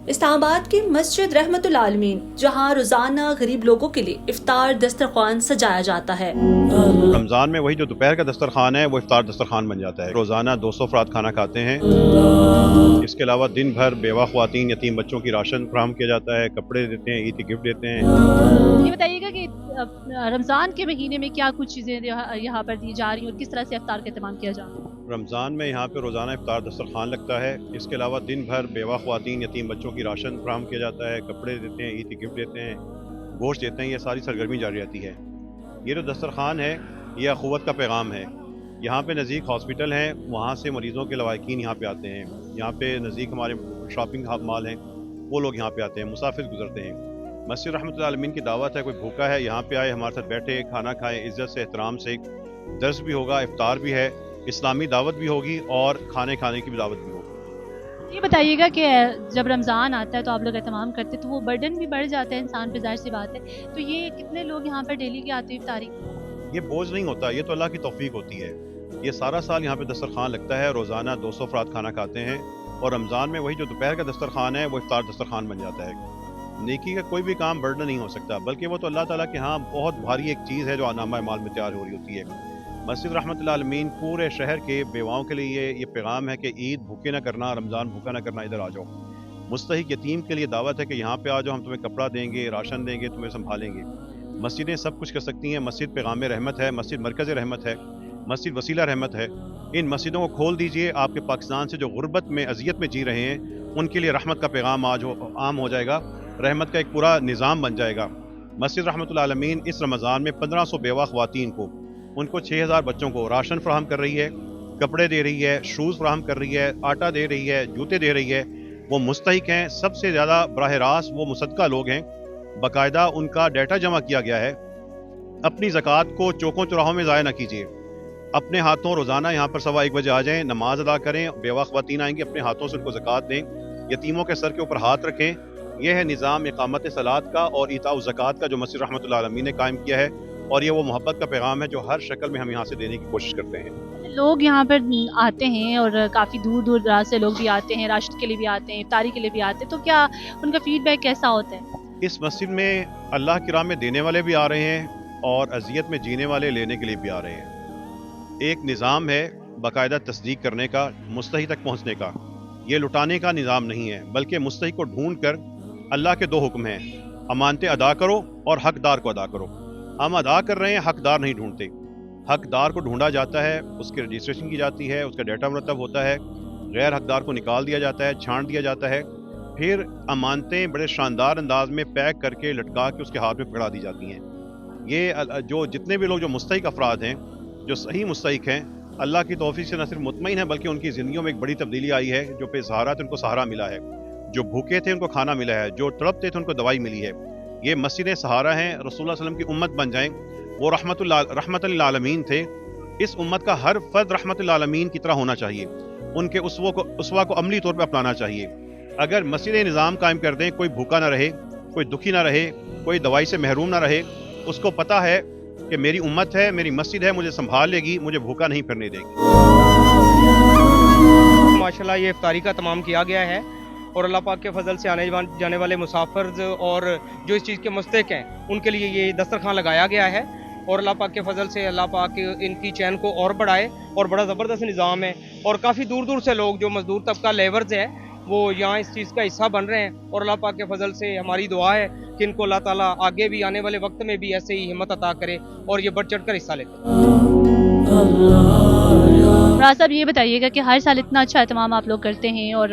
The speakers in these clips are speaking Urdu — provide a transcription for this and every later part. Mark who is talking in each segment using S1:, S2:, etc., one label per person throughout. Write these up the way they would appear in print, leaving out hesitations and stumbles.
S1: اسلام آباد کی مسجد رحمت العالمین، جہاں روزانہ غریب لوگوں کے لیے افطار دسترخوان سجایا جاتا ہے۔
S2: رمضان میں وہی جو دوپہر کا دسترخوان ہے وہ افطار دسترخوان بن جاتا ہے۔ روزانہ 200 افراد کھانا کھاتے ہیں۔ اس کے علاوہ دن بھر بیوہ خواتین یتیم بچوں کی راشن فراہم کیا جاتا ہے، کپڑے دیتے ہیں، عید کے گفٹ دیتے ہیں۔
S3: یہ بتائیے گا کہ رمضان کے مہینے میں کیا کچھ چیزیں یہاں پر دی جا رہی ہیں اور کس طرح سے افطار کا اہتمام کیا جا رہا ہے؟
S2: رمضان میں یہاں پہ روزانہ افطار دسترخوان لگتا ہے۔ اس کے علاوہ دن بھر بیوہ خواتین یتیم بچوں کی راشن فراہم کیا جاتا ہے، کپڑے دیتے ہیں، عید کے گفٹ دیتے ہیں، گوشت دیتے ہیں۔ یہ ساری سرگرمی جاری رہتی ہے۔ یہ جو دسترخوان ہے یہ اخوت کا پیغام ہے۔ یہاں پہ نزدیک ہاسپٹل ہیں، وہاں سے مریضوں کے لواحقین یہاں پہ آتے ہیں۔ یہاں پہ نزدیک ہمارے شاپنگ مال ہیں، وہ لوگ یہاں پہ آتے ہیں، مسافر گزرتے ہیں۔ مسجد رحمت العالمین کی دعوت ہے، کوئی بھوکا ہے یہاں پہ آئے، ہمارے ساتھ بیٹھے، کھانا کھائیں، عزت سے احترام سے۔ درس بھی ہوگا، افطار بھی ہے، اسلامی دعوت بھی ہوگی اور کھانے کی بھی دعوت بھی ہوگی۔
S3: یہ بتائیے گا کہ جب رمضان آتا ہے تو آپ لوگ اہتمام کرتے ہیں تو وہ برڈن بھی بڑھ جاتا ہے انسان پہ، ظاہر سی بات ہے، تو یہ کتنے لوگ یہاں پر ڈیلی کے آتے ہیں افطاری؟
S2: یہ بوجھ نہیں ہوتا، یہ تو اللہ کی توفیق ہوتی ہے۔ یہ سارا سال یہاں پہ دسترخوان لگتا ہے، روزانہ 200 افراد کھانا کھاتے ہیں، اور رمضان میں وہی جو دوپہر کا دسترخوان ہے وہ افطار دسترخوان بن جاتا ہے۔ نیکی کا کوئی بھی کام برڈن نہیں ہو سکتا، بلکہ وہ تو اللہ تعالیٰ کے ہاں بہت بھاری ایک چیز ہے جو نامہ اعمال میں تیار ہو رہی ہوتی ہے۔ مسجد رحمت العالمین پورے شہر کے بیواؤں کے لیے یہ پیغام ہے کہ عید بھوکے نہ کرنا، رمضان بھوکا نہ کرنا، ادھر آ جاؤ۔ مستحق یتیم کے لیے دعوت ہے کہ یہاں پہ آ جاؤ، ہم تمہیں کپڑا دیں گے، راشن دیں گے، تمہیں سنبھالیں گے۔ مسجدیں سب کچھ کر سکتی ہیں۔ مسجد پیغام رحمت ہے، مسجد مرکز رحمت ہے، مسجد وسیلہ رحمت ہے۔ ان مسجدوں کو کھول دیجئے، آپ کے پاکستان سے جو غربت میں اذیت میں جی رہے ہیں ان کے لیے رحمت کا پیغام آج عام ہو جائے گا، رحمت کا ایک پورا نظام بن جائے گا۔ مسجد رحمت العالمین اس رمضان میں 1500 بیوہ خواتین کو، ان کو 6000 بچوں کو راشن فراہم کر رہی ہے، کپڑے دے رہی ہے، شوز فراہم کر رہی ہے، آٹا دے رہی ہے، جوتے دے رہی ہے۔ وہ مستحق ہیں، سب سے زیادہ براہ راست وہ مصدقہ لوگ ہیں۔ باقاعدہ ان کا ڈیٹا جمع کیا گیا ہے۔ اپنی زکوٰۃ کو چوکوں چوراہوں میں ضائع نہ کیجیے۔ اپنے ہاتھوں روزانہ یہاں پر 1:15 بجے آ جائیں، نماز ادا کریں، بیوہ خواتین آئیں گی، اپنے ہاتھوں سے ان کو زکوٰۃ دیں، یتیموں کے سر کے اوپر ہاتھ رکھیں۔ یہ ہے نظام اقامت صلاۃ کا اور ایتاء الزکوٰۃ کا جو مسجد رحمت العالمین نے قائم کیا ہے، اور یہ وہ محبت کا پیغام ہے جو ہر شکل میں ہم یہاں سے دینے کی کوشش کرتے ہیں۔
S3: لوگ یہاں پر آتے ہیں اور کافی دور دور دراز سے لوگ بھی آتے ہیں، راشن کے لیے بھی آتے ہیں، افطاری کے لیے بھی آتے ہیں، تو کیا ان کا فیڈ بیک کیسا ہوتا ہے؟
S2: اس مسجد میں اللہ کی راہ میں دینے والے بھی آ رہے ہیں اور اذیت میں جینے والے لینے کے لیے بھی آ رہے ہیں۔ ایک نظام ہے باقاعدہ تصدیق کرنے کا، مستحق تک پہنچنے کا۔ یہ لٹانے کا نظام نہیں ہے، بلکہ مستحق کو ڈھونڈ کر، اللہ کے 2 حکم ہیں، امانتیں ادا کرو اور حقدار کو ادا کرو۔ ہم ادا کر رہے ہیں، حقدار نہیں ڈھونڈتے۔ حقدار کو ڈھونڈا جاتا ہے، اس کی رجسٹریشن کی جاتی ہے، اس کا ڈیٹا مرتب ہوتا ہے، غیر حقدار کو نکال دیا جاتا ہے، چھانٹ دیا جاتا ہے، پھر امانتیں بڑے شاندار انداز میں پیک کر کے لٹکا کے اس کے ہاتھ میں پکڑا دی جاتی ہیں۔ یہ جو جتنے بھی لوگ جو مستحق افراد ہیں، جو صحیح مستحق ہیں، اللہ کی توفیق سے نہ صرف مطمئن ہیں بلکہ ان کی زندگیوں میں ایک بڑی تبدیلی آئی ہے۔ جو بے سہارا تھے ان کو سہارا ملا ہے، جو بھوکے تھے ان کو کھانا ملا ہے، جو تڑپتے تھے ان کو دوائی ملی ہے۔ یہ مسجدیں سہارا ہیں، رسول اللہ صلی اللہ علیہ وسلم کی امت بن جائیں۔ وہ رحمت للعالمین تھے، اس امت کا ہر فرد رحمت للعالمین کی طرح ہونا چاہیے، ان کے اسوہ کو عملی طور پہ اپنانا چاہیے۔ اگر مسجدیں نظام قائم کر دیں، کوئی بھوکا نہ رہے، کوئی دکھی نہ رہے، کوئی دوائی سے محروم نہ رہے، اس کو پتہ ہے کہ میری امت ہے، میری مسجد ہے، مجھے سنبھال لے گی، مجھے بھوکا نہیں پھرنے دے گی۔
S4: ماشاءاللہ یہ افطاری کا اہتمام کیا گیا ہے، اور اللہ پاک کے فضل سے آنے جانے والے مسافر اور جو اس چیز کے مستحق ہیں ان کے لیے یہ دسترخوان لگایا گیا ہے، اور اللہ پاک کے فضل سے اللہ پاک ان کی چین کو اور بڑھائے، اور بڑا زبردست نظام ہے، اور کافی دور دور سے لوگ جو مزدور طبقہ لیبرز ہے وہ یہاں اس چیز کا حصہ بن رہے ہیں، اور اللہ پاک کے فضل سے ہماری دعا ہے کہ ان کو اللہ تعالیٰ آگے بھی آنے والے وقت میں بھی ایسے ہی ہمت عطا کرے اور یہ بڑھ چڑھ کر حصہ لیتے ہیں۔
S3: راز صاحب یہ بتائیے گا کہ ہر سال اتنا اچھا اہتمام آپ لوگ کرتے ہیں، اور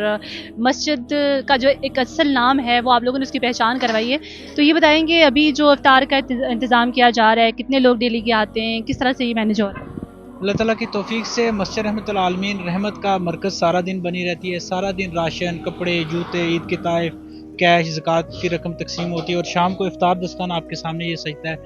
S3: مسجد کا جو ایک اصل نام ہے وہ آپ لوگوں نے اس کی پہچان کروائی ہے، تو یہ بتائیں گے ابھی جو افطار کا انتظام کیا جا رہا ہے، کتنے لوگ ڈیلی کے آتے ہیں، کس طرح سے یہ مینیج ہو رہا ہے؟
S5: اللہ تعالیٰ کی توفیق سے مسجد رحمت العالمین رحمت کا مرکز سارا دن بنی رہتی ہے۔ سارا دن راشن، کپڑے، جوتے، عید کے تحائف، کیش، زکوٰۃ کی رقم تقسیم ہوتی ہے، اور شام کو افطار دسترخوان آپ کے سامنے یہ سجتا ہے۔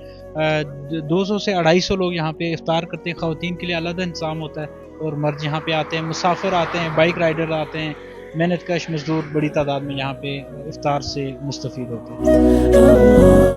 S5: 200 سے 250 لوگ یہاں پہ افطار کرتے ہیں۔ خواتین کے لیے علیحدہ انتظام ہوتا ہے، اور مرد یہاں پہ آتے ہیں، مسافر آتے ہیں، بائک رائڈر آتے ہیں، محنت کش مزدور بڑی تعداد میں یہاں پہ افطار سے مستفید ہوتے ہیں۔